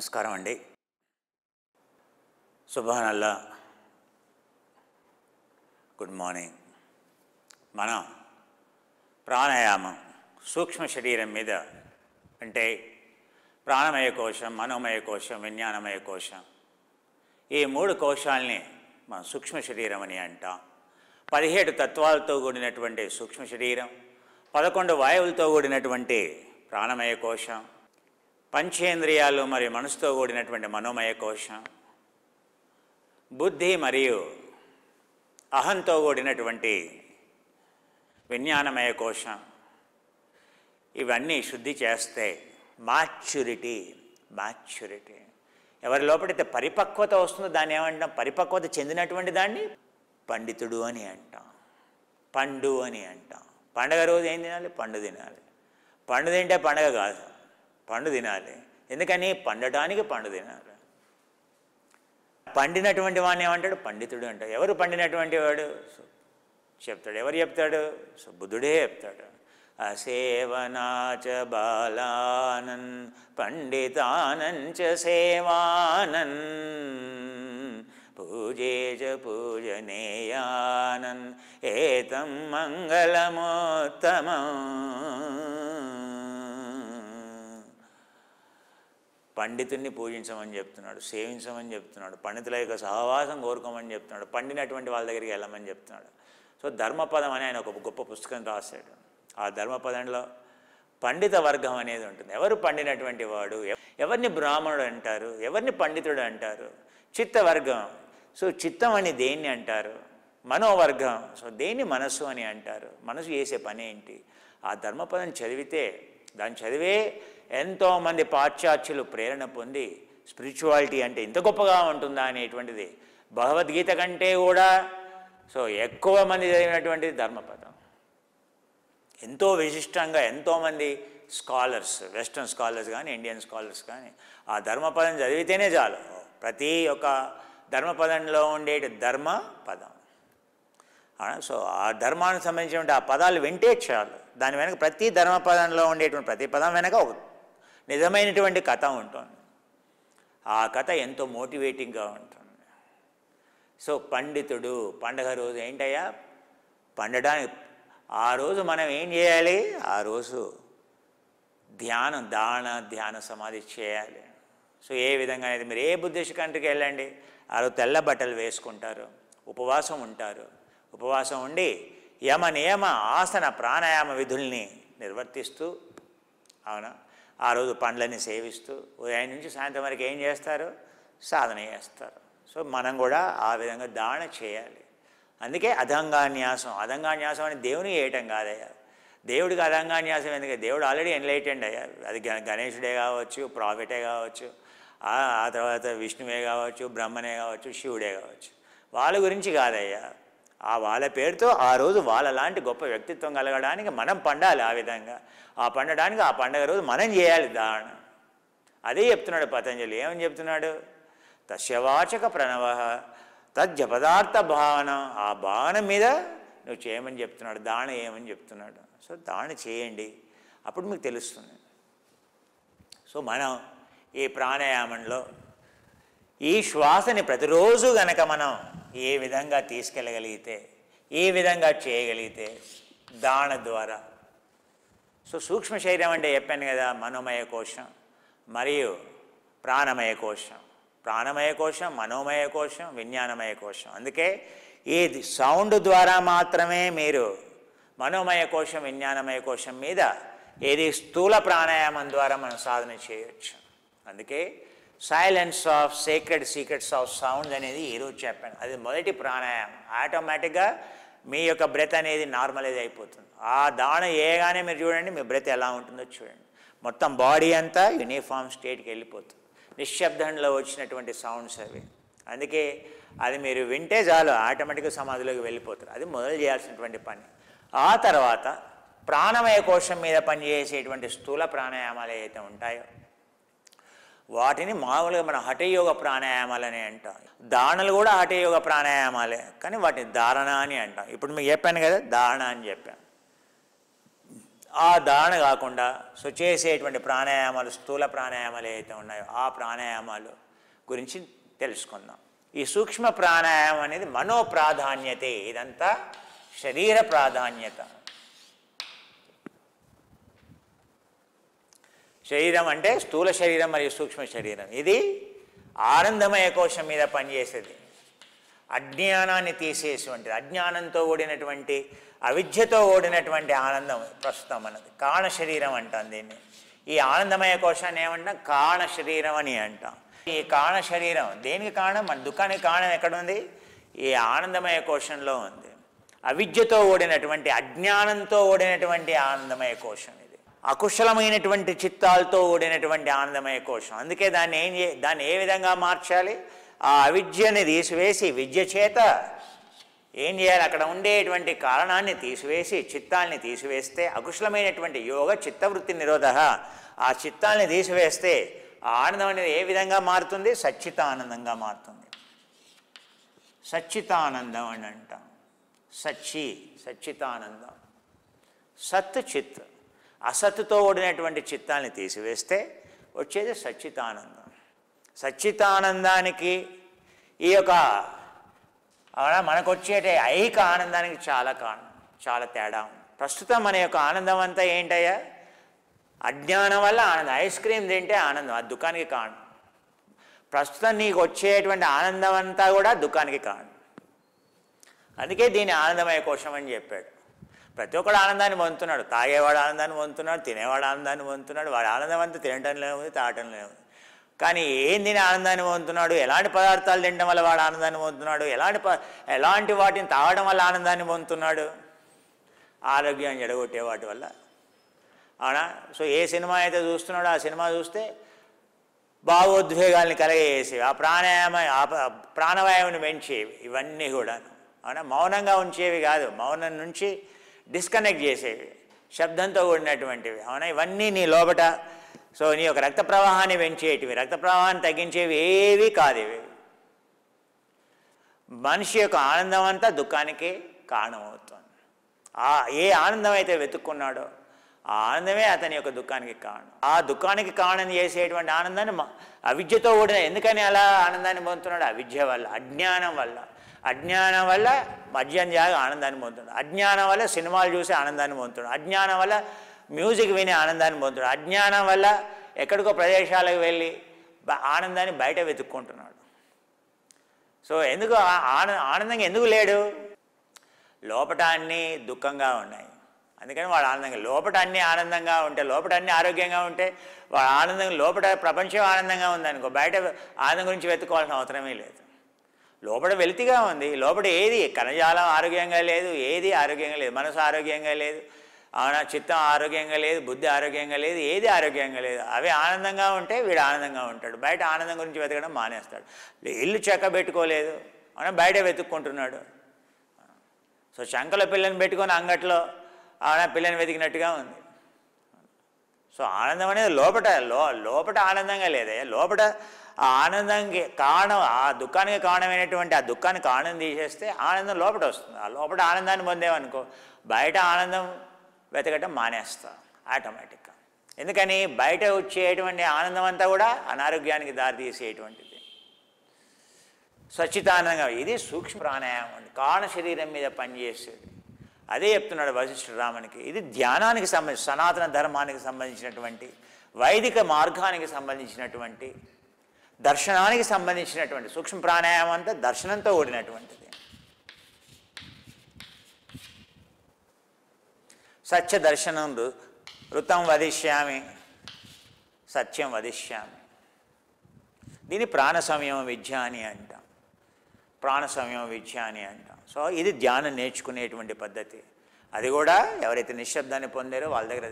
నమస్కారం అండి. సుబ్హానల్లా, good morning. మనం ప్రాణాయామం సూక్ష్మ శరీరం మీద అంటే ప్రాణమయ కోశం, మనోమయ కోశం, విజ్ఞానమయ కోశం, ఈ 3 కోశాలని మనం సూక్ష్మ శరీరం అని అంటాం. 17 తత్వాలతో కూడినటువంటి సూక్ష్మ శరీరం, 11 వాయువులతో కూడినటువంటి ప్రాణమయ కోశం, పంచేంద్రియాలు మరియు మనసుతో కూడినటువంటి మనోమయ కోశం, బుద్ధి మరియు అహంతో కూడినటువంటి విజ్ఞానమయ కోశం, ఇవన్నీ శుద్ధి చేస్తే మాచ్యూరిటీ ఎవరి లోపలైతే పరిపక్వత వస్తుందో దాన్ని ఏమంటాం? పరిపక్వత చెందినటువంటి దాన్ని పండితుడు అని అంటాం, పండు అని అంటాం. పండగ రోజు ఏం తినాలి? పండు తినాలి. పండు తింటే పండగ కాదు, పండు తినాలి. ఎందుకని? పండటానికి పండు తినాలి. పండినటువంటి వాడిని ఏమంటాడు? పండితుడు అంటాడు. ఎవరు పండినటువంటి వాడు చెప్తాడు. ఎవరు చెప్తాడు? బుద్ధుడే చెప్తాడు. అసేవనాచ బాలానన్ పండితానంచ సేవానన్ పూజేచ పూజనేయానన్ ఏతం మంగళమోత్తమం. పండితుడిని పూజించమని చెప్తున్నాడు, సేవించమని చెప్తున్నాడు, పండితుల యొక్క సహవాసం కోరుకోమని చెప్తున్నాడు, పండినటువంటి వాళ్ళ దగ్గరికి వెళ్ళమని చెప్తున్నాడు. సో ధర్మపదం అని ఆయన ఒక గొప్ప పుస్తకం రాశాడు. ఆ ధర్మపదంలో పండిత వర్గం అనేది ఉంటుంది. ఎవరు పండినటువంటి వాడు? ఎవరిని బ్రాహ్మణుడు అంటారు? ఎవరిని పండితుడు అంటారు? చిత్తవర్గం. సో చిత్తం అని దేన్ని అంటారు? మనోవర్గం. సో దేన్ని మనస్సు అని అంటారు? మనసు చేసే పని ఏంటి? ఆ ధర్మపదం చదివితే, దాన్ని చదివే ఎంతోమంది పాశ్చాత్యులు ప్రేరణ పొంది స్పిరిచువాలిటీ అంటే ఇంత గొప్పగా ఉంటుందా అనేటువంటిది భగవద్గీత కంటే కూడా సో ఎక్కువ మంది చదివినటువంటిది ధర్మపదం. ఎంతో విశిష్టంగా ఎంతోమంది స్కాలర్స్, వెస్ట్రన్ స్కాలర్స్ కానీ ఇండియన్ స్కాలర్స్ కానీ ఆ ధర్మపదం చదివితేనే చాలు. ప్రతి ఒక్క ధర్మపదంలో ఉండే ధర్మపదం, సో ఆ ధర్మానికి సంబంధించిన ఆ పదాలు వింటే చాలు. దాని వెనక ప్రతి ధర్మపదంలో ఉండేటువంటి ప్రతి పదం వెనక ఒక నిజమైనటువంటి కథ ఉంటుంది. ఆ కథ ఎంతో మోటివేటింగ్గా ఉంటుంది. సో పండితుడు పండగ రోజు ఏంటయ్యా? పండడానికి ఆ రోజు మనం ఏం చేయాలి? ఆ రోజు ధ్యాన సమాధి చేయాలి. సో ఏ విధంగా అనేది మీరు ఏ బుద్ధిస్ట్ కంట్రీకి వెళ్ళండి, ఆ రోజు తెల్ల బట్టలు వేసుకుంటారు, ఉపవాసం ఉంటారు. ఉపవాసం ఉండి యమ నియమ ఆసన ప్రాణాయామ విధుల్ని నిర్వర్తిస్తూ, అవునా, ఆ రోజు పండ్లని సేవిస్తూ ఉదయం నుంచి సాయంత్రం వరకు ఏం చేస్తారు? సాధన చేస్తారు. సో మనం కూడా ఆ విధంగా దాన చేయాలి. అందుకే అదంగాన్యాసం. అదంగాన్యాసం అని దేవుని చేయటం కాదయ్యా. దేవుడికి అదంగాన్యాసం ఎందుకు? దేవుడు ఆల్రెడీ ఎన్లైటెండ్ అయ్యారు. అది గణేశుడే కావచ్చు, ప్రాఫిటే కావచ్చు, ఆ తర్వాత విష్ణువే కావచ్చు, బ్రహ్మనే కావచ్చు, శివుడే కావచ్చు. వాళ్ళ గురించి కాదయ్యా. ఆ వాళ్ళ పేరుతో ఆ రోజు వాళ్ళలాంటి గొప్ప వ్యక్తిత్వం కలగడానికి మనం పండాలి. ఆ విధంగా ఆ పండడానికి ఆ పండగ రోజు మనం చేయాలి దాన. అదే చెప్తున్నాడు పతంజలి. ఏమని చెప్తున్నాడు? తస్యవాచక ప్రణవ తజ్జపదార్థ భావన. ఆ భావన మీద నువ్వు చేయమని చెప్తున్నాడు. దాన ఏమని చెప్తున్నాడు? సో దాన చేయండి, అప్పుడు మీకు తెలుస్తుంది. సో మనం ఈ ప్రాణాయామంలో ఈ శ్వాసని ప్రతిరోజు గనక మనం ఏ విధంగా తీసుకెళ్ళగలిగితే, ఏ విధంగా చేయగలిగితే దాన ద్వారా, సో సూక్ష్మ శరీరం అంటే చెప్పాను కదా, మనోమయ కోశం మరియు ప్రాణమయ కోశం, ప్రాణమయ కోశం, మనోమయ కోశం, విజ్ఞానమయ కోశం. అందుకే ఈ సౌండ్ ద్వారా మాత్రమే మీరు మనోమయ కోశం, విజ్ఞానమయ కోశం మీద ఏది స్థూల ప్రాణాయామం ద్వారా మనం సాధన చేయొచ్చు. అందుకే silence of secrets of sound అనేది ఈరోజు చెప్పాను. అది మొదటి ప్రాణాయామం. ఆటోమేటిక్గా మీ యొక్క బ్రెత్ అనేది నార్మలైజ్ అయిపోతుంది. ఆ దాన ఏగానే మీరు చూడండి మీ బ్రెత్ ఎలా ఉంటుందో చూడండి. మొత్తం బాడీ అంతా యూనిఫామ్ స్టేట్కి వెళ్ళిపోతుంది. నిశ్శబ్దంలో వచ్చినటువంటి సౌండ్స్ అవి. అందుకే అది మీరు వింటే చాలు ఆటోమేటిక్గా సమాధిలోకి వెళ్ళిపోతారు. అది మొదలు చేయాల్సినటువంటి పని. ఆ తర్వాత ప్రాణమయ కోశం మీద పనిచేసేటువంటి స్థూల ప్రాణాయామాలు ఏవైతే ఉంటాయో వాటిని మామూలుగా మనం హఠయోగ ప్రాణాయామాలని అంటాం. దానలు కూడా హఠయోగ ప్రాణాయామాలే, కానీ వాటిని ధారణ అని అంటాం. ఇప్పుడు మీకు చెప్పాను కదా, ధారణ అని చెప్పాను. ఆ ధారణ కాకుండా సో చేసేటువంటి ప్రాణాయామాలు, స్థూల ప్రాణాయామాలు ఏవైతే ఉన్నాయో ఆ ప్రాణాయామాలు గురించి తెలుసుకుందాం. ఈ సూక్ష్మ ప్రాణాయామం అనేది మనో ప్రాధాన్యతే, ఇదంతా శరీర ప్రాధాన్యత. శరీరం అంటే స్థూల శరీరం మరియు సూక్ష్మ శరీరం. ఇది ఆనందమయ కోశం మీద పనిచేసేది, అజ్ఞానాన్ని తీసేటువంటిది, అజ్ఞానంతో కూడినటువంటి, అవిద్యతో కూడినటువంటి ఆనందం ప్రస్తుతం మనది. కారణ శరీరం అంటాం దీన్ని. ఈ ఆనందమయ కోశాన్ని ఏమంటాం? కారణ శరీరం అని అంటాం. ఈ కారణ శరీరం దేనికి కారణం? మన దుఃఖానికి కారణం ఎక్కడుంది? ఈ ఆనందమయ కోశంలో ఉంది. అవిద్యతో కూడినటువంటి, అజ్ఞానంతో కూడినటువంటి ఆనందమయ కోశం ఇది. అకుశలమైనటువంటి చిత్తాలతో కూడినటువంటి ఆనందమయ కోశం. అందుకే దాన్ని ఏ విధంగా మార్చాలి? ఆ అవిద్యని తీసివేసి విద్య చేత ఏం చేయాలి? అక్కడ ఉండేటువంటి కారణాన్ని తీసివేసి చిత్తాల్ని తీసివేస్తే, అకుశలమైనటువంటి యోగ చిత్తవృత్తి నిరోధ, ఆ చిత్తాల్ని తీసివేస్తే ఆ ఆనందం అనేది ఏ విధంగా మారుతుంది? సచ్చితానందంగా మారుతుంది. సచ్చితానందం అని అంటాం. సచ్చితానందం. సత్ చిత్, అసత్తుతో కూడినటువంటి చిత్తాన్ని తీసివేస్తే వచ్చేది సచ్చితానందం. సచ్చితానందానికి ఈ యొక్క మనకు వచ్చే ఐహిక ఆనందానికి చాలా తేడా ఉంది. ప్రస్తుతం మన యొక్క ఆనందం అంతా ఏంటయ్యా? అజ్ఞానం వల్ల ఆనందం. ఐస్ క్రీమ్ తింటే ఆనందం, అది దుఃఖానికి కారణం. ప్రస్తుతం నీకు వచ్చేటువంటి ఆనందం అంతా కూడా దుఃఖానికి కారణం. అందుకే దీన్ని ఆనందమయ కోశం అని చెప్పాడు. ప్రతి ఒక్కడు ఆనందాన్ని పొందుతున్నాడు. తాగేవాడు ఆనందాన్ని పొందుతున్నాడు, తినేవాడు ఆనందాన్ని పొందుతున్నాడు. వాడి ఆనందం అంతా తినటంలో ఉంది, తాగటంలో ఉంది. కానీ ఏం తిని ఆనందాన్ని పొందుతున్నాడు? ఎలాంటి పదార్థాలు తినడం వల్ల వాడు ఆనందాన్ని పొందుతున్నాడు? ఎలాంటి వాటిని తాగడం వల్ల ఆనందాన్ని పొందుతున్నాడు? ఆరోగ్యాన్ని చెడగొట్టే వాటి వల్ల. అవునా? సో ఏ సినిమా అయితే చూస్తున్నాడో ఆ సినిమా చూస్తే భావోద్వేగాల్ని కలగజేసేవి, ఆ ప్రాణవాయువుని పెంచేవి, ఇవన్నీ కూడా. అవునా? మౌనంగా ఉంచేవి కాదు, మౌనం నుంచి డిస్కనెక్ట్ చేసేవి, శబ్దంతో కూడినటువంటివి. అవునా? ఇవన్నీ నీ లోపట, సో నీ యొక్క రక్త ప్రవాహాన్ని పెంచేటివి, రక్త ప్రవాహాన్ని తగ్గించేవి ఏవి కాదు ఇవి. మనిషి యొక్క ఆనందం అంతా దుఃఖానికి కారణమవుతుంది. ఏ ఆనందం అయితే వెతుక్కున్నాడో ఆ ఆనందమే అతని యొక్క దుఃఖానికి కారణం. ఆ దుఃఖానికి కారణం చేసేటువంటి ఆనందాన్ని అవిద్యతో కూడిన, ఎందుకని అలా ఆనందాన్ని పొందుతున్నాడు? అవిద్య వల్ల, అజ్ఞానం వల్ల మద్యం జాగా ఆనందాన్ని పొందుతున్నాడు, అజ్ఞానం వల్ల సినిమాలు చూసి ఆనందాన్ని పొందుతున్నాడు, అజ్ఞానం వల్ల మ్యూజిక్ విని ఆనందాన్ని పొందుతున్నాడు, అజ్ఞానం వల్ల ఎక్కడికో ప్రదేశాలకు వెళ్ళి ఆనందాన్ని బయట వెతుక్కుంటున్నాడు. సో ఎందుకు ఆనందంగా ఎందుకు లేడు? లోపట అన్నీ దుఃఖంగా ఉన్నాయి, అందుకని వాడు ఆనందంగా. లోపట అన్నీ ఆనందంగా ఉంటే, లోపట అన్నీ ఆరోగ్యంగా ఉంటే వాడు ఆనందంగా, లోపట ప్రపంచం ఆనందంగా ఉందనుకో, బయట ఆనందం గురించి వెతుక్కోవాల్సిన అవసరమే లేదు. లోపల వెలితిగా ఉంది, లోపల ఏది కణజాలం ఆరోగ్యంగా లేదు, ఏది ఆరోగ్యంగా లేదు, మనసు ఆరోగ్యంగా లేదు, చిత్తం ఆరోగ్యంగా లేదు, బుద్ధి ఆరోగ్యంగా లేదు, ఏది ఆరోగ్యంగా లేదు. అవి ఆనందంగా ఉంటే వీడు ఆనందంగా ఉంటాడు, బయట ఆనందం గురించి వెతకడం మానేస్తాడు. ఇల్లు చెక్కబెట్టుకోలేదు, బయట వెతుక్కుంటున్నాడు. సో చంకలో పిల్లని పెట్టుకొని అంగట్లో పిల్లని వెతికినట్టుగా ఉంది. సో ఆనందం అనేది లోపట ఆనందంగా లేదే, లోపట ఆ ఆనందానికి కారణం, ఆ దుఃఖానికి కారణమైనటువంటి ఆ దుఃఖానికి ఆనందం తీసేస్తే ఆనందం లోపల వస్తుంది. ఆ లోపల ఆనందాన్ని పొందేవనుకో బయట ఆనందం వెతకటం మానేస్తా ఆటోమేటిక్గా. ఎందుకని? బయట వచ్చేటువంటి ఆనందం అంతా కూడా అనారోగ్యానికి దారితీసేటువంటిది. స్వచ్ఛతానందంగా ఇది సూక్ష్మ ప్రాణాయామం అండి, కారణ శరీరం మీద పనిచేసేది. అదే చెప్తున్నాడు వశిష్ఠుడు రామునికి. ఇది ధ్యానానికి సంబంధించి, సనాతన ధర్మానికి సంబంధించినటువంటి, వైదిక మార్గానికి సంబంధించినటువంటి, దర్శనానికి సంబంధించినటువంటి సూక్ష్మ ప్రాణాయామం అంతా దర్శనంతో కూడినటువంటిది. సత్య దర్శనం ఋతం వదిష్యామి, సత్యం వదిష్యామి. దీన్ని ప్రాణ సంయమ విద్య అని అంటాం, ప్రాణ సంయమ విద్య అని అంటాం. సో ఇది ధ్యానం నేర్చుకునేటువంటి పద్ధతి. అది కూడా ఎవరైతే నిశ్శబ్దాన్ని పొందారో వాళ్ళ దగ్గర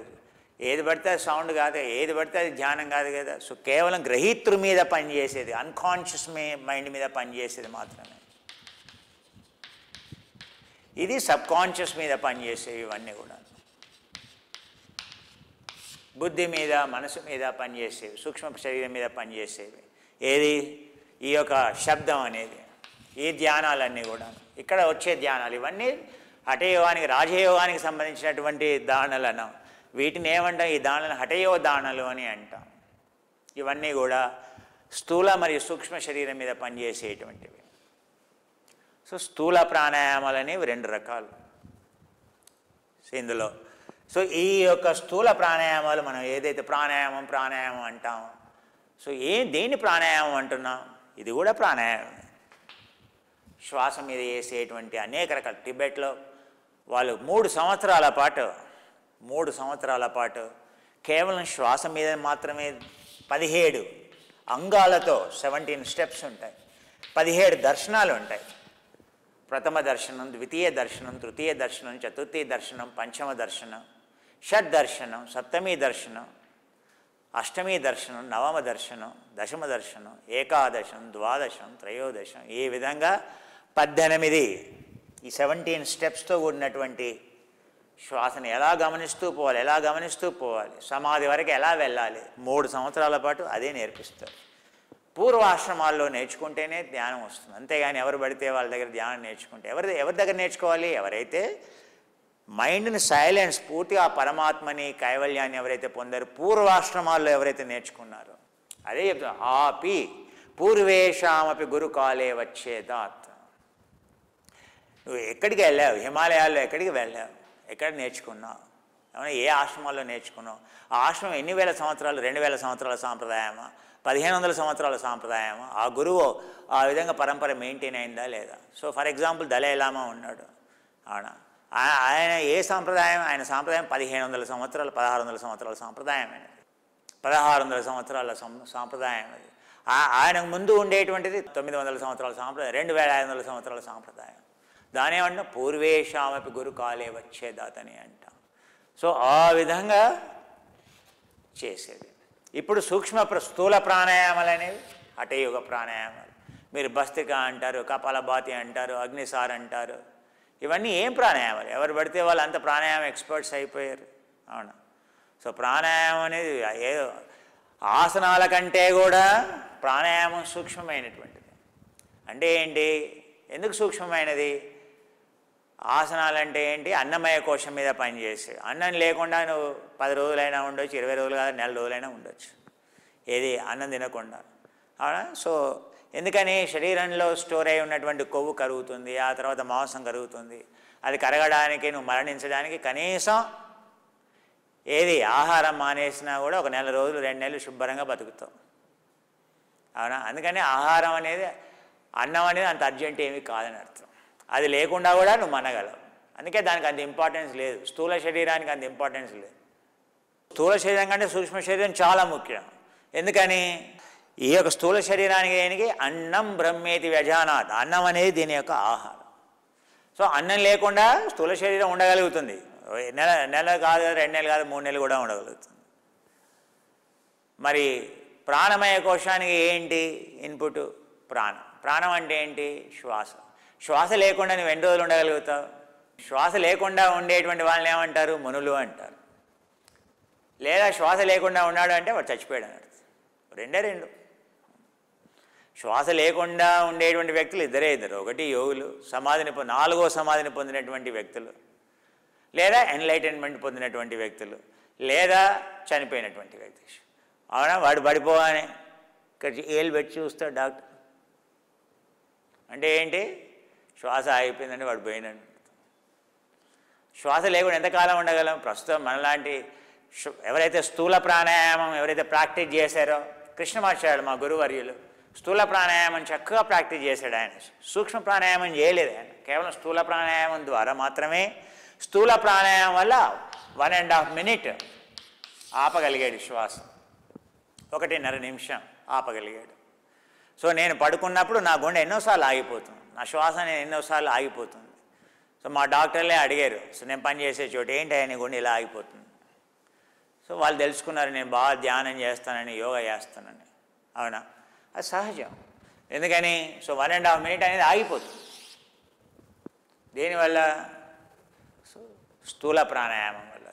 ఏది పడితే అది సౌండ్ కాదు, ఏది పడితే అది ధ్యానం కాదు కదా. సో కేవలం గ్రహీతృ మీద పనిచేసేది, అన్కాన్షియస్ మైండ్ మీద పనిచేసేది మాత్రమే. ఇది సబ్కాన్షియస్ మీద పనిచేసేవి, ఇవన్నీ కూడా బుద్ధి మీద, మనసు మీద పనిచేసేవి, సూక్ష్మ శరీరం మీద పనిచేసేవి. ఏది? ఈ యొక్క శబ్దం అనేది. ఈ ధ్యానాలన్నీ కూడా ఇక్కడ వచ్చే ధ్యానాలు ఇవన్నీ హఠయోగానికి, రాజయోగానికి సంబంధించినటువంటి ధారణలు అన్నాం. వీటిని ఏమంటాం? ఈ దానాలను హఠయో దానాలు అని అంటాం. ఇవన్నీ కూడా స్థూల మరియు సూక్ష్మ శరీరం మీద పనిచేసేటువంటివి. సో స్థూల ప్రాణాయామాలు అనేవి 2 రకాలు ఇందులో. సో ఈ యొక్క స్థూల ప్రాణాయామాలు మనం ఏదైతే ప్రాణాయామం అంటామో, సో దేన్ని ప్రాణాయామం అంటున్నాం? ఇది కూడా ప్రాణాయామం. శ్వాస మీద వేసేటువంటి అనేక రకాల, టిబెట్లో వాళ్ళు 3 సంవత్సరాల పాటు కేవలం శ్వాస మీద మాత్రమే 17 అంగాలతో 17 స్టెప్స్ ఉంటాయి, 17 దర్శనాలు ఉంటాయి. ప్రథమ దర్శనం, ద్వితీయ దర్శనం, తృతీయ దర్శనం, చతుర్థి దర్శనం, పంచమ దర్శనం, షడ్ దర్శనం, సప్తమి దర్శనం, అష్టమి దర్శనం, నవమ దర్శనం, దశమ దర్శనం, ఏకాదశం, ద్వాదశం, త్రయోదశం, ఈ విధంగా 18 ఈ 17 స్టెప్స్తో కూడినటువంటి శ్వాసను ఎలా గమనిస్తూ పోవాలి, సమాధి వరకు ఎలా వెళ్ళాలి, 3 సంవత్సరాల పాటు అదే నేర్పిస్తారు. పూర్వాశ్రమాల్లో నేర్చుకుంటేనే ధ్యానం వస్తుంది. అంతేగాని ఎవరు పడితే వాళ్ళ దగ్గర ధ్యానం నేర్చుకుంటే ఎవరి దగ్గర నేర్చుకోవాలి? ఎవరైతే మైండ్ని సైలెన్స్, పూర్తిగా పరమాత్మని, కైవల్యాన్ని ఎవరైతే పొందారో, పూర్వాశ్రమాల్లో ఎవరైతే నేర్చుకున్నారో, అదే చెప్తా, ఆపి పూర్వేషామపి గురుకాలే వచ్చేదాత్. నువ్వు ఎక్కడికి వెళ్ళావు? హిమాలయాల్లో ఎక్కడికి వెళ్ళావు? ఎక్కడ నేర్చుకున్నావు? ఏమైనా ఏ ఆశ్రమాల్లో నేర్చుకున్నావు? ఆ ఆశ్రమం ఎన్ని వేల సంవత్సరాలు? 2000 సంవత్సరాల సాంప్రదాయమా? 1500 సంవత్సరాల సాంప్రదాయమా? ఆ గురువు ఆ విధంగా పరంపర మెయింటైన్ అయిందా లేదా? సో ఫర్ ఎగ్జాంపుల్ దలైలామా ఉన్నాడు. అవునా? ఆయన ఏ సాంప్రదాయం? ఆయన సాంప్రదాయం 1500 సంవత్సరాలు, 1600 సంవత్సరాల సాంప్రదాయం అనేది. 1600 సంవత్సరాల సాంప్రదాయం అది. ఆయనకు ముందు ఉండేటువంటిది 900 సంవత్సరాల సాంప్రదాయం, 2500 సంవత్సరాల సాంప్రదాయం. దాని ఏమన్నా పూర్వేషామపి గురుకాలే వచ్చేదాతని అంటాం. సో ఆ విధంగా చేసేది. ఇప్పుడు స్థూల ప్రాణాయామాలు అనేవి హఠయోగ ప్రాణాయామాలు. మీరు భస్తిక అంటారు, కపాలభాతి అంటారు, అగ్నిసార్ అంటారు. ఇవన్నీ ఏం ప్రాణాయామాలు? ఎవరు పడితే వాళ్ళు అంత ప్రాణాయామం ఎక్స్పర్ట్స్ అయిపోయారు. అవునా? సో ప్రాణాయామం అనేది ఏదో ఆసనాల కంటే కూడా ప్రాణాయామం సూక్ష్మమైనటువంటిది. అంటే ఏంటి? ఎందుకు సూక్ష్మమైనది? ఆసనాలు అంటే ఏంటి? అన్నమయ కోశం మీద పనిచేసి, అన్నం లేకుండా నువ్వు 10 రోజులైనా ఉండొచ్చు, 20 రోజులు కాదు, నెల రోజులైనా ఉండొచ్చు. ఏది? అన్నం తినకుండా. అవునా? సో ఎందుకని? శరీరంలో స్టోర్ అయి ఉన్నటువంటి కొవ్వు కరుగుతుంది, ఆ తర్వాత మాంసం కరుగుతుంది. అది కరగడానికి, నువ్వు మరణించడానికి కనీసం ఏది ఆహారం మానేసినా కూడా 1 నెల రోజులు, 2 నెలలు శుభ్రంగా బతుకుతావు. అవునా? అందుకని ఆహారం అనేది, అన్నం అనేది అంత అర్జెంట్ ఏమీ కాదని అర్థం. అది లేకుండా కూడా నువ్వు మనగలవు. అందుకే దానికి అంత ఇంపార్టెన్స్ లేదు. స్థూల శరీరానికి అంత ఇంపార్టెన్స్ లేదు. స్థూల శరీరం కంటే సూక్ష్మ శరీరం చాలా ముఖ్యం. ఎందుకని? ఈ యొక్క స్థూల శరీరానికి దేనికి? అన్నం బ్రహ్మేతి వ్యజానాత్. అన్నం అనేది దీని యొక్క ఆహారం. సో అన్నం లేకుండా స్థూల శరీరం ఉండగలుగుతుంది. నెల కాదు, 2 నెలలు కాదు, 3 నెలలు కూడా ఉండగలుగుతుంది. మరి ప్రాణమయ కోశానికి ఏంటి ఇన్పుట్? ప్రాణం. ప్రాణం అంటే ఏంటి? శ్వాస. శ్వాస లేకుండా నువ్వు ఎన్ని రోజులు ఉండగలుగుతావు? శ్వాస లేకుండా ఉండేటువంటి వాళ్ళని ఏమంటారు? మునులు అంటారు. లేదా శ్వాస లేకుండా ఉన్నాడు అంటే వాడు చచ్చిపోయాడు అని అర్థం. 2 శ్వాస లేకుండా ఉండేటువంటి వ్యక్తులు 2. ఒకటి యోగులు, 4వ సమాధిని పొందినటువంటి వ్యక్తులు, లేదా ఎన్లైటన్మెంట్ పొందినటువంటి వ్యక్తులు, లేదా చనిపోయినటువంటి వ్యక్తి. అవునా? వాడు పడిపోగానే ఇక్కడ ఏళ్ళు పెట్టి చూస్తాడు డాక్టర్. అంటే ఏంటి? శ్వాస ఆగిపోయిందంటే వాడు పోయినట్టు. శ్వాస లేకుండా ఎంతకాలం ఉండగలం? ప్రస్తుతం మనలాంటి ఎవరైతే స్థూల ప్రాణాయామం ఎవరైతే ప్రాక్టీస్ చేశారో, కృష్ణమాచార్యులు మా గురువర్యులు స్థూల ప్రాణాయామం చక్కగా ప్రాక్టీస్ చేశాడు. ఆయన సూక్ష్మ ప్రాణాయామం చేయలేదు. ఆయన కేవలం స్థూల ప్రాణాయామం ద్వారా మాత్రమే, స్థూల ప్రాణాయామం వల్ల 1.5 మినిట్ ఆపగలిగాడు శ్వాస. 1.5 నిమిషం ఆపగలిగాడు. సో నేను పడుకున్నప్పుడు నా గుండె ఎన్నోసార్లు ఆగిపోతుంది, నా శ్వాస నేను ఎన్నోసార్లు ఆగిపోతుంది. సో మా డాక్టర్లే అడిగారు, సో నేను పనిచేసే చోటు, ఏంటి ఆయన గుండె ఇలా ఆగిపోతుంది? సో వాళ్ళు తెలుసుకున్నారు నేను బాగా ధ్యానం చేస్తానని, యోగా చేస్తానని. అవునా? అది సహజం. ఎందుకని? సో 1.5 మినిట్ అనేది ఆగిపోతుంది. దేనివల్ల? సో స్థూల ప్రాణాయామం వల్ల.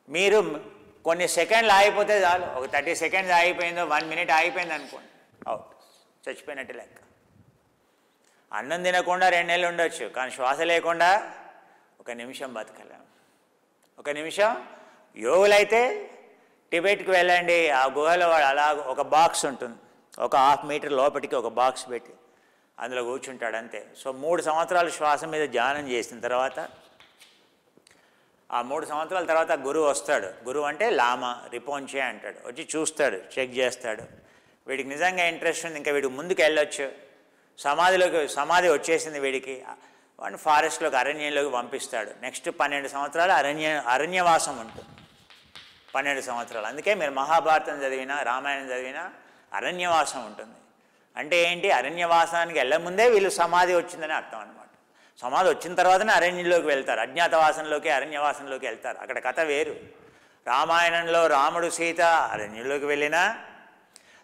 మీరు కొన్ని సెకండ్లు ఆగిపోతే చాలు, ఒక 30 సెకండ్స్ ఆగిపోయిందో, 1 మినిట్ ఆగిపోయింది అనుకోండి, అవుట్, చచ్చిపోయినట్టు లెక్క. అన్నం తినకుండా 2 నెలలు ఉండొచ్చు, కానీ శ్వాస లేకుండా 1 నిమిషం బతకలేము. ఒక నిమిషం. యోగులైతే టిబెట్కి వెళ్ళండి, ఆ గుహలో వాడు అలా ఒక బాక్స్ ఉంటుంది, ఒక 1/2 మీటర్ లోపలికి ఒక బాక్స్ పెట్టి అందులో కూర్చుంటాడు అంతే. సో 3 సంవత్సరాలు శ్వాస మీద ధ్యానం చేసిన తర్వాత, ఆ 3 సంవత్సరాల తర్వాత గురువు వస్తాడు. గురువు అంటే లామా, రిపోంచే అంటాడు. వచ్చి చూస్తాడు, చెక్ చేస్తాడు. వీడికి నిజంగా ఇంట్రెస్ట్ ఉంది, ఇంకా వీడికి ముందుకు వెళ్ళొచ్చు, సమాధి వచ్చేసింది వీడికి, వాడిని ఫారెస్ట్లోకి, అరణ్యంలోకి పంపిస్తాడు. నెక్స్ట్ 12 సంవత్సరాలు అరణ్యవాసం ఉంటుంది. 12 సంవత్సరాలు. అందుకే మీరు మహాభారతం చదివినా, రామాయణం చదివినా అరణ్యవాసం ఉంటుంది. అంటే ఏంటి? అరణ్యవాసానికి వెళ్ళముందే వీళ్ళు సమాధి వచ్చిందని అర్థం అనమాట. సమాధి వచ్చిన తర్వాతనే అరణ్యంలోకి వెళ్తారు, అజ్ఞాతవాసంలోకి, అరణ్యవాసంలోకి వెళ్తారు. అక్కడ కథ వేరు. రామాయణంలో రాముడు సీత అరణ్యంలోకి వెళ్ళినా,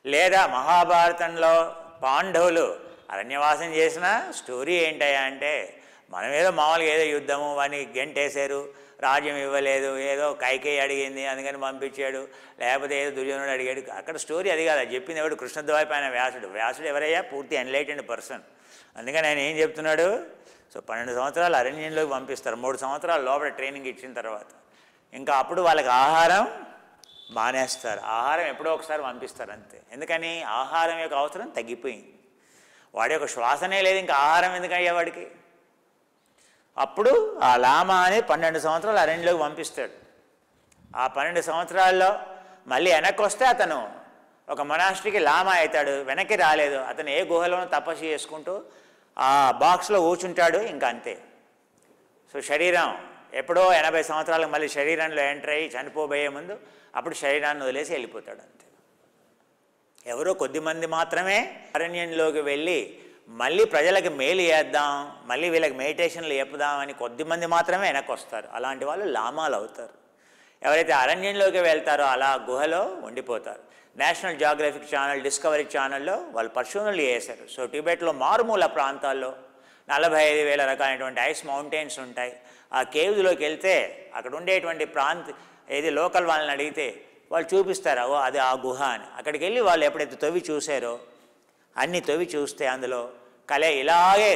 లేదా మహాభారతంలో పాండవులు అరణ్యవాసం చేసిన స్టోరీ ఏంటయ్యా అంటే, మనం ఏదో మామూలుగా ఏదో యుద్ధము, వాడిని గెంటేశారు, రాజ్యం ఇవ్వలేదు, ఏదో కైకేయి అడిగింది అందుకని పంపించాడు, లేకపోతే ఏదో దుర్యోధనుడు అడిగాడు. అక్కడ స్టోరీ అది కాదు. చెప్పింది ఎవడు? కృష్ణద్వైపాయన వ్యాసుడు. వ్యాసుడు ఎవరయ్యా? పూర్తి ఎన్లైటెండ్ పర్సన్. అందుకని ఆయన ఏం చెప్తున్నాడు? సో 12 సంవత్సరాలు అరణ్యంలోకి పంపిస్తారు. 3 సంవత్సరాల లోపల ట్రైనింగ్ ఇచ్చిన తర్వాత ఇంకా అప్పుడు వాళ్ళకి ఆహారం మానేస్తారు. ఆహారం ఎప్పుడో ఒకసారి పంపిస్తారు అంతే. ఎందుకని? ఆహారం యొక్క అవసరం తగ్గిపోయింది. వాడి యొక్క శ్వాసనే లేదు, ఇంకా ఆహారం ఎందుకయ్యా వాడికి? అప్పుడు ఆ లామా అని 12 సంవత్సరాలు అరణ్యంలోకి పంపిస్తాడు. ఆ 12 సంవత్సరాల్లో మళ్ళీ వెనక్కి వస్తే అతను ఒక మొనాస్ట్రీకి లామా అవుతాడు. వెనక్కి రాలేదు, అతను ఏ గుహలోనూ తపస్సు చేసుకుంటూ ఆ బాక్స్లో కూర్చుంటాడు, ఇంకా అంతే. సో శరీరం ఎప్పుడో 80 సంవత్సరాలకు మళ్ళీ శరీరంలో ఎంటర్ అయ్యి చనిపోబోయే ముందు అప్పుడు శరీరాన్ని వదిలేసి వెళ్ళిపోతాడు అంతే. ఎవరో కొద్దిమంది మాత్రమే అరణ్యంలోకి వెళ్ళి మళ్ళీ ప్రజలకు మేలు చేద్దాం, మళ్ళీ వీళ్ళకి మెడిటేషన్లు చెప్పుదామని కొద్దిమంది మాత్రమే వెనక్కి వస్తారు. అలాంటి వాళ్ళు లామాలు అవుతారు. ఎవరైతే అరణ్యంలోకి వెళ్తారో అలా గుహలో ఉండిపోతారు. నేషనల్ జియోగ్రఫిక్ ఛానల్, డిస్కవరీ ఛానల్లో వాళ్ళు పరిశోధనలు చేశారు. సో టిబెట్లో మారుమూల ప్రాంతాల్లో 45,000 రకాలైనటువంటి ఐస్ మౌంటైన్స్ ఉంటాయి. ఆ కేవ్స్లోకి వెళ్తే అక్కడ ఉండేటువంటి ఏది లోకల్ వాళ్ళని అడిగితే వాళ్ళు చూపిస్తారు, అది ఆ గుహ అని. అక్కడికి వెళ్ళి వాళ్ళు ఎప్పుడైతే తవ్వి చూసారో, అన్ని తవ్వి చూస్తే అందులో ఇలాగే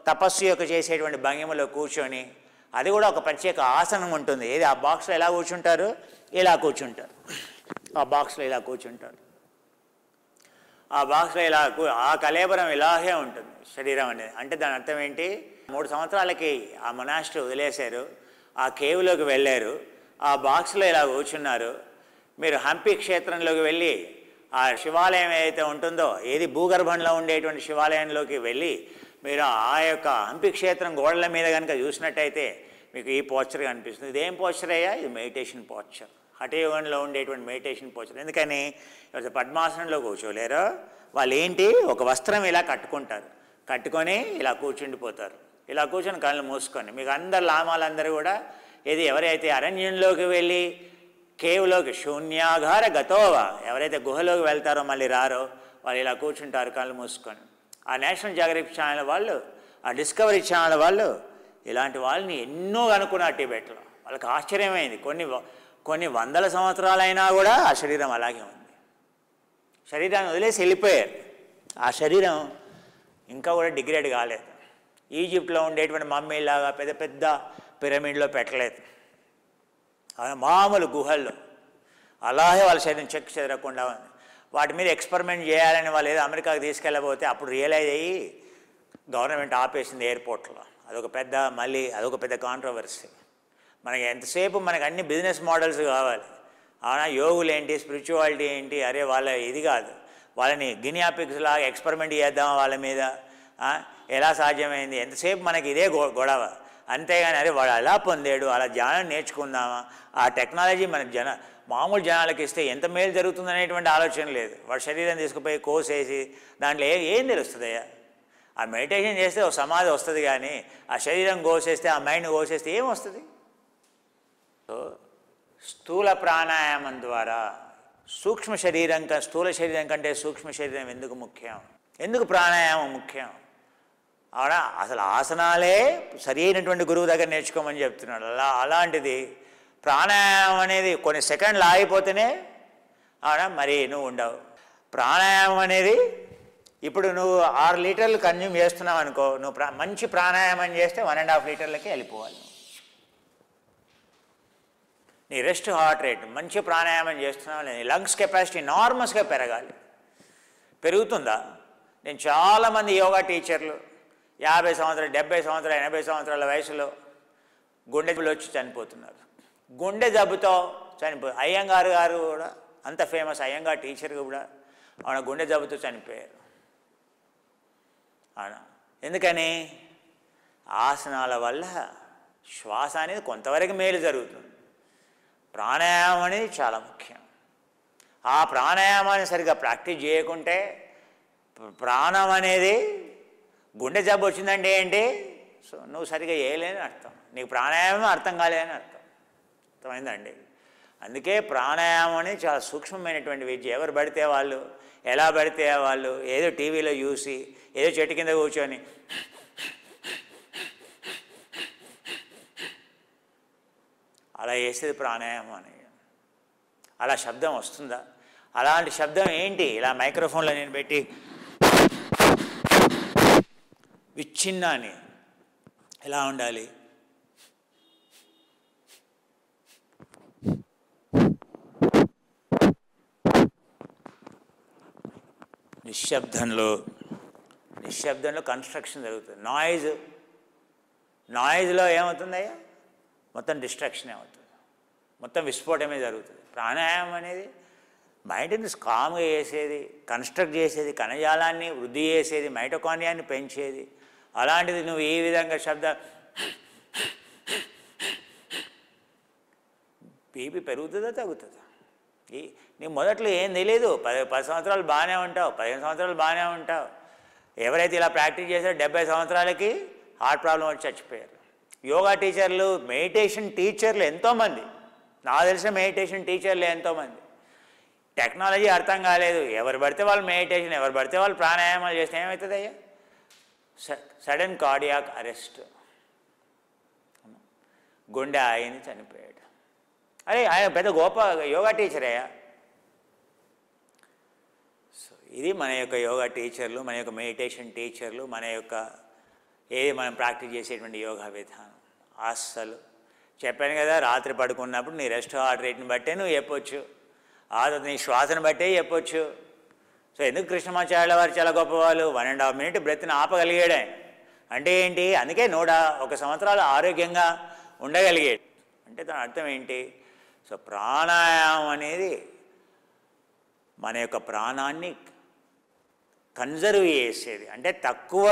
తపస్సు యొక్క చేసేటువంటి భంగిమలో కూర్చొని, అది కూడా ఒక ప్రత్యేక ఆసనం ఉంటుంది. ఏది ఆ బాక్స్లో ఎలా కూర్చుంటారు? ఇలా కూర్చుంటారు. ఆ బాక్స్లో ఇలా కూర్చుంటారు. ఆ బాక్స్లో ఆ కళేబరం ఇలాగే ఉంటుంది శరీరం అనేది. అంటే దాని అర్థం ఏంటి? 3 సంవత్సరాలకి ఆ మొనాస్ట్రీ వదిలేశారు, ఆ కేవ్లోకి వెళ్ళారు, ఆ బాక్స్లో ఇలా కూర్చున్నారు. మీరు హంపి క్షేత్రంలోకి వెళ్ళి ఆ శివాలయం ఏదైతే ఉంటుందో, ఏది భూగర్భంలో ఉండేటువంటి శివాలయంలోకి వెళ్ళి మీరు ఆ యొక్క హంపి క్షేత్రం గోడల మీద కనుక చూసినట్టయితే మీకు ఈ పోస్చర్ కనిపిస్తుంది. ఇదేం పోస్చర్ అయ్యా? ఇది మెడిటేషన్ పోస్చర్, హఠయోగంలో ఉండేటువంటి మెడిటేషన్ పోస్చర్. ఎందుకని? ఎవరైతే పద్మాసనంలో కూర్చోలేరో వాళ్ళు ఏంటి? ఒక వస్త్రం ఇలా కట్టుకుంటారు, కట్టుకొని ఇలా కూర్చుండిపోతారు. ఇలా కూర్చొని కళ్ళు మూసుకొని, మీకు అందరు లామాలందరూ కూడా ఎవరైతే అరణ్యంలోకి వెళ్ళి కేవ్లోకి శూన్యాగార గతోవా, ఎవరైతే గుహలోకి వెళ్తారో మళ్ళీ రారో వాళ్ళు ఇలా కూర్చుంటారు కళ్ళు మూసుకొని. ఆ నేషనల్ జియోగ్రఫిక్ ఛానల్ వాళ్ళు, ఆ డిస్కవరీ ఛానల్ వాళ్ళు ఇలాంటి వాళ్ళని ఎన్నో కనుక్కున్నారు టిబెట్లో. వాళ్ళకి ఆశ్చర్యమైంది. కొన్ని వందల సంవత్సరాలైనా కూడా ఆ శరీరం అలాగే ఉంది. శరీరాన్ని వదిలేసి వెళ్ళిపోయారు. ఆ శరీరం ఇంకా కూడా డిగ్రేడ్ కాలేదు. ఈజిప్ట్లో ఉండేటువంటి మమ్మీలాగా పెద్ద పెద్ద పిరమిడ్లో పెట్టలేదు, మామూలు గుహల్లో అలాగే వాళ్ళ శరీరం చెక్ చెదరకుండా ఉంది. వాటి మీద ఎక్స్పెరిమెంట్ చేయాలని వాళ్ళు ఏదో అమెరికాకి తీసుకెళ్ళబోతే అప్పుడు రియలైజ్ అయ్యి గవర్నమెంట్ ఆపేసింది ఎయిర్పోర్ట్లో. అదొక పెద్ద కాంట్రవర్సీ. మనకి ఎంతసేపు మనకు అన్ని బిజినెస్ మోడల్స్ కావాలి. యోగులు ఏంటి, స్పిరిచువాలిటీ ఏంటి, అరే వాళ్ళ ఇది కాదు, వాళ్ళని గినియాపిక్స్ లాగా ఎక్స్పెరిమెంట్ చేద్దాం వాళ్ళ మీద, ఎలా సాధ్యమైంది, ఎంతసేపు మనకి ఇదే గొడవ. అంతేగాని అరే వాడు అలా పొందాడు, అలా ధ్యానం నేర్చుకుందామా, ఆ టెక్నాలజీ మన మామూలు జనాలకి ఇస్తే ఎంత మేలు జరుగుతుందనేటువంటి ఆలోచన లేదు. వాడు శరీరం తీసుకుపోయి కోసేసి దాంట్లో ఏం తెలుస్తుందయ్యా? ఆ మెడిటేషన్ చేస్తే ఒక సమాధి వస్తుంది, కానీ ఆ శరీరం కోసేస్తే, ఆ మైండ్ కోసేస్తే ఏం వస్తుంది? సో స్థూల ప్రాణాయామం ద్వారా స్థూల శరీరం కంటే సూక్ష్మ శరీరం ఎందుకు ముఖ్యం? ఎందుకు ప్రాణాయామం ముఖ్యం? అవునా? అసలు ఆసనాలే సరైనటువంటి గురువు దగ్గర నేర్చుకోమని చెప్తున్నాడు. అలాంటిది ప్రాణాయామం అనేది కొన్ని సెకండ్లు ఆగిపోతేనే అవునా మరి నువ్వు ఉండవు. ప్రాణాయామం అనేది ఇప్పుడు నువ్వు 6 లీటర్లు కన్జ్యూమ్ చేస్తున్నావు అనుకో, నువ్వు మంచి ప్రాణాయామం చేస్తే 1.5 లీటర్లకి వెళ్ళిపోవాలి. నీ రెస్ట్ హార్ట్ రేట్ మంచి ప్రాణాయామం చేస్తున్నావు లేదు, లంగ్స్ కెపాసిటీ నార్మల్స్గా పెరగాలి. పెరుగుతుందా? నేను చాలామంది యోగా టీచర్లు 50 సంవత్సరాలు 70 సంవత్సరాలు 80 సంవత్సరాల వయసులో గుండె జబ్బులు వచ్చి చనిపోతున్నారు. గుండె జబ్బుతో అయ్యంగారు గారు కూడా అంత ఫేమస్ అయ్యంగారు టీచర్ కూడా ఆవిడ గుండె జబ్బుతో చనిపోయారు. అవునా? ఎందుకని? ఆసనాల వల్ల శ్వాస అనేది కొంతవరకు మేలు జరుగుతుంది. ప్రాణాయామం అనేది చాలా ముఖ్యం. ఆ ప్రాణాయామాన్ని సరిగ్గా ప్రాక్టీస్ చేయకుంటే ప్రాణం అనేది గుండె జబ్బు వచ్చిందంటే ఏంటి? సో నువ్వు సరిగ్గా చేయలేని అర్థం, నీకు ప్రాణాయామం అర్థం కాలేదని అర్థం. అర్థమైందండి? అందుకే ప్రాణాయామం అనేది చాలా సూక్ష్మమైనటువంటి విద్య. ఎవరు పడితే వాళ్ళు, ఎలా పడితే వాళ్ళు ఏదో టీవీలో చూసి ఏదో చెట్టు కింద కూర్చొని అలా వేసేది ప్రాణాయామం అని. అలా శబ్దం వస్తుందా? అలాంటి శబ్దం ఏంటి? ఇలా మైక్రోఫోన్లో నేను పెట్టి విచ్ఛిన్నాన్ని ఎలా ఉండాలి? నిశ్శబ్దంలో కన్స్ట్రక్షన్ జరుగుతుంది. నాయిజ్లో ఏమవుతుందయ్యా? మొత్తం డిస్ట్రాక్షన్ అవుతుంది, మొత్తం విస్ఫోటమే జరుగుతుంది. ప్రాణాయామం అనేది మైండ్ని కామ్గా చేసేది, కన్స్ట్రక్ట్ చేసేది, కణజాలాన్ని వృద్ధి చేసేది, మైటోకాండ్రియాన్ని పెంచేది. అలాంటిది నువ్వు ఈ విధంగా బీపీ పెరుగుతుందా తగ్గుతుందా? నీ మొదట్లో ఏం తెలియదు. 10 సంవత్సరాలు బాగానే ఉంటావు, 15 సంవత్సరాలు బాగానే ఉంటావు. ఎవరైతే ఇలా ప్రాక్టీస్ చేశారో 70 సంవత్సరాలకి హార్ట్ ప్రాబ్లం వచ్చి చచ్చిపోయారు. యోగా టీచర్లు, మెడిటేషన్ టీచర్లు ఎంతోమంది, నాకు తెలిసిన మెడిటేషన్ టీచర్లు ఎంతోమంది. టెక్నాలజీ అర్థం కాలేదు, ఎవరు పడితే వాళ్ళు మెడిటేషన్, ఎవరు పడితే వాళ్ళు ప్రాణాయామాలు చేస్తే ఏమవుతుంది అయ్యా? సడన్ కార్డియాక్ అరెస్ట్, గుండె ఆగిని చనిపోయాడు. అరే ఆయన పెద్ద గొప్ప యోగా టీచర్ అయ్యా. సో ఇది మన యొక్క యోగా టీచర్లు, మన యొక్క మెడిటేషన్ టీచర్లు, మన యొక్క ఏది మనం ప్రాక్టీస్ చేసేటువంటి యోగా విధానం. అస్సలు చెప్పాను కదా, రాత్రి పడుకున్నప్పుడు నీ రెస్ట్ హార్ట్ రేట్ని బట్టే నువ్వు చెప్పొచ్చు, ఆ తర్వాత నీ శ్వాసను బట్టే చెప్పొచ్చు. సో ఎందుకు కృష్ణమాచార్యుల వారు చాలా గొప్పవాళ్ళు? 1.5 minute బ్రెత్ని ఆపగలిగాడు ఆయన. అంటే ఏంటి? అందుకే 101 సంవత్సరాలు ఆరోగ్యంగా ఉండగలిగాడు. అంటే దాని అర్థం ఏంటి? సో ప్రాణాయామం అనేది మన యొక్క ప్రాణాన్ని కన్జర్వ్ చేసేది, అంటే తక్కువ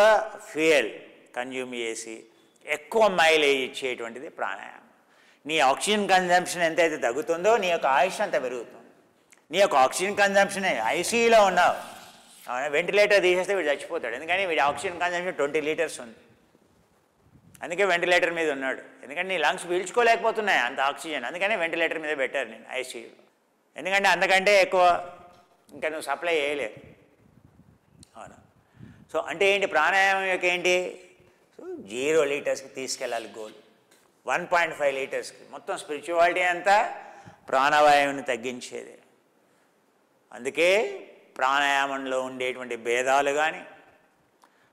ఫ్యూయల్ కన్జ్యూమ్ చేసి ఎక్కువ మైలేజ్ ఇచ్చేటువంటిది ప్రాణాయామం. నీ ఆక్సిజన్ కన్జంప్షన్ ఎంతైతే తగ్గుతుందో నీ యొక్క ఆయుష్ అంత పెరుగుతుంది. నీ యొక్క ఆక్సిజన్ కన్జంప్షన్ ఐసీయూలో ఉన్నావు, వెంటిలేటర్ తీసేస్తే వీడు చచ్చిపోతాడు. ఎందుకని వీడి ఆక్సిజన్ కన్జంప్షన్ 20 liters ఉంది, అందుకే వెంటిలేటర్ మీద ఉన్నాడు. ఎందుకంటే నీ లంగ్స్ పీల్చుకోలేకపోతున్నాయి అంత ఆక్సిజన్, అందుకని వెంటిలేటర్ మీద పెట్టారు నేను ఐసీయూ. ఎందుకంటే అంతకంటే ఎక్కువ ఇంకా నువ్వు సప్లై చేయలేవు. అవునా? సో అంటే ఏంటి? ప్రాణాయామం యొక్క ఏంటి? సో 0 liters తీసుకెళ్ళాలి గోల్, 1.5 liters. మొత్తం స్పిరిచువాలిటీ అంతా ప్రాణవాయువుని తగ్గించేది. అందుకే ప్రాణాయామంలో ఉండేటువంటి భేదాలు కానీ,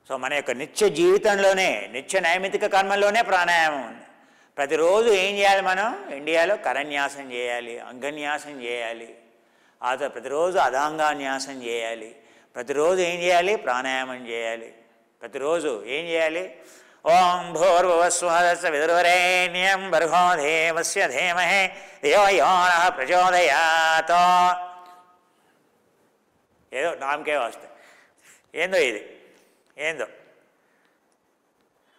సో మన యొక్క నిత్య జీవితంలోనే, నిత్య నైమితిక కర్మల్లోనే ప్రాణాయామం ఉంది. ప్రతిరోజు ఏం చేయాలి? మనం ఇండియాలో కరన్యాసం చేయాలి, అంగన్యాసం చేయాలి, ఆ తర్వాత ప్రతిరోజు అదాంగాన్యాసం చేయాలి, ప్రతిరోజు ఏం చేయాలి? ప్రాణాయామం చేయాలి. ప్రతిరోజు ఏం చేయాలి? ఓం భూర్భువస్వహ విదుర్వరేణ్యం భర్గో దేవస్య ధీమహి ధియో యో నః ప్రచోదయాత్. ఏదో నామకే వస్తాయి, ఏందో ఇది ఏందో.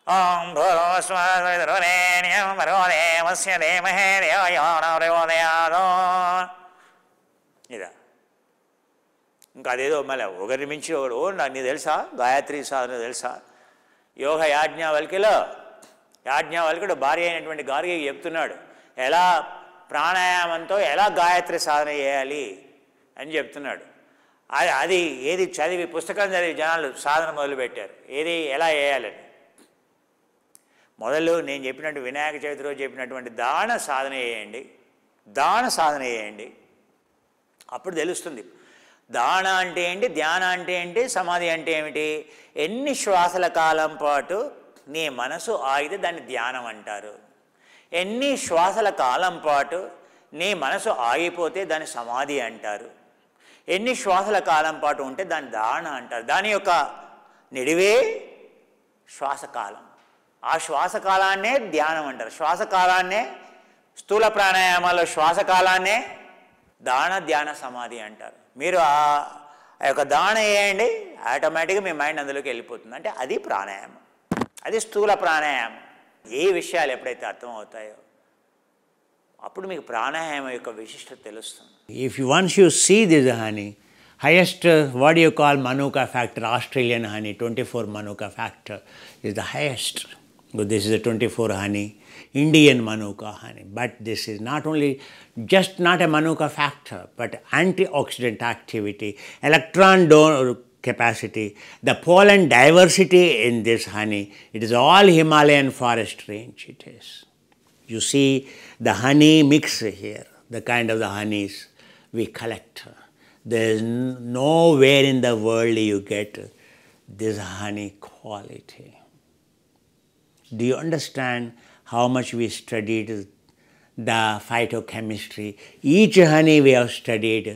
ఓం భూర్భువస్వహ విదుర్వరేణ్యం భర్గో దేవస్య ధీమహి ధియో యో నః ప్రచోదయాత్. ఇదా ఇంకా అదేదో మళ్ళీ ఒకరి మించి ఒకడు. నాకు నీకు తెలుసా గాయత్రి సాధన తెలుసా? యోగ యాజ్ఞవల్కుడు భార్య అయినటువంటి గార్గికి చెప్తున్నాడు ఎలా ప్రాణాయామంతో ఎలా గాయత్రి సాధన చేయాలి అని చెప్తున్నాడు. అది ఏది చదివి పుస్తకం చదివి జనాలు సాధన మొదలుపెట్టారు, ఏది ఎలా చేయాలని. మొదలు నేను చెప్పినట్టు వినాయక చవితి రోజు చెప్పినటువంటి దాన సాధన చేయండి, అప్పుడు తెలుస్తుంది దాన అంటే ఏంటి, ధ్యాన అంటే ఏంటి, సమాధి అంటే ఏమిటి. ఎన్ని శ్వాసల కాలం పాటు నీ మనసు ఆగితే దాన్ని ధ్యానం అంటారు, ఎన్ని శ్వాసల కాలం పాటు నీ మనసు ఆగిపోతే దాన్ని సమాధి అంటారు. ఎన్ని శ్వాసల కాలం పాటు ఉంటే దాన్ని ధారణ అంటారు. దాని యొక్క నిడివే శ్వాసకాలం. ఆ శ్వాసకాలాన్నే ధ్యానం అంటారు. శ్వాసకాలాన్నే స్థూల ప్రాణాయామాల్లో శ్వాసకాలాన్నే దాన ధ్యాన సమాధి అంటారు. మీరు ఆ యొక్క దాన వేయండి, ఆటోమేటిక్గా మీ మైండ్ అందులోకి వెళ్ళిపోతుంది. అంటే అది ప్రాణాయామం, అది స్థూల ప్రాణాయామం. ఏ విషయాలు ఎప్పుడైతే అర్థమవుతాయో అప్పుడు మీకు ప్రాణాయామం యొక్క విశిష్టత తెలుస్తుంది. If once you see this honey, highest, what do you call Manuka factor, Australian honey, 24 Manuka factor is the highest. So this is a 24 honey, Indian Manuka honey. But this is not only just not a Manuka factor, but antioxidant activity, electron donor capacity, the pollen diversity in this honey. It is all Himalayan forest range it is. You see the honey mix here, the kind of the honeys we collect. There is nowhere in the world you get this honey quality. Do you understand how much we studied the phytochemistry? Each honey we have studied.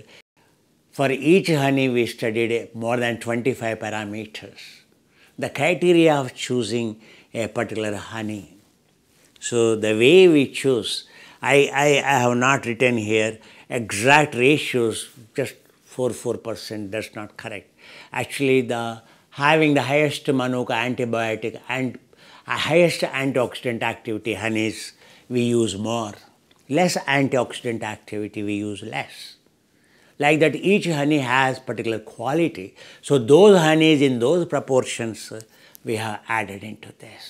For each honey we studied more than 25 parameters. The criteria of choosing a particular honey. So the way we choose, I have not written here exact ratios, just 4%, that's not correct. Actually, having the highest Manuka antibiotic and highest antioxidant activity honeys, we use more. Less antioxidant activity, we use less. Like that, each honey has particular quality. So those honeys in those proportions we have added into this.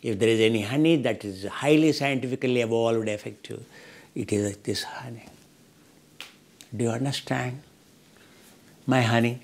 If there is any honey that is highly scientifically evolved effective, it is this honey. Do you understand? My honey.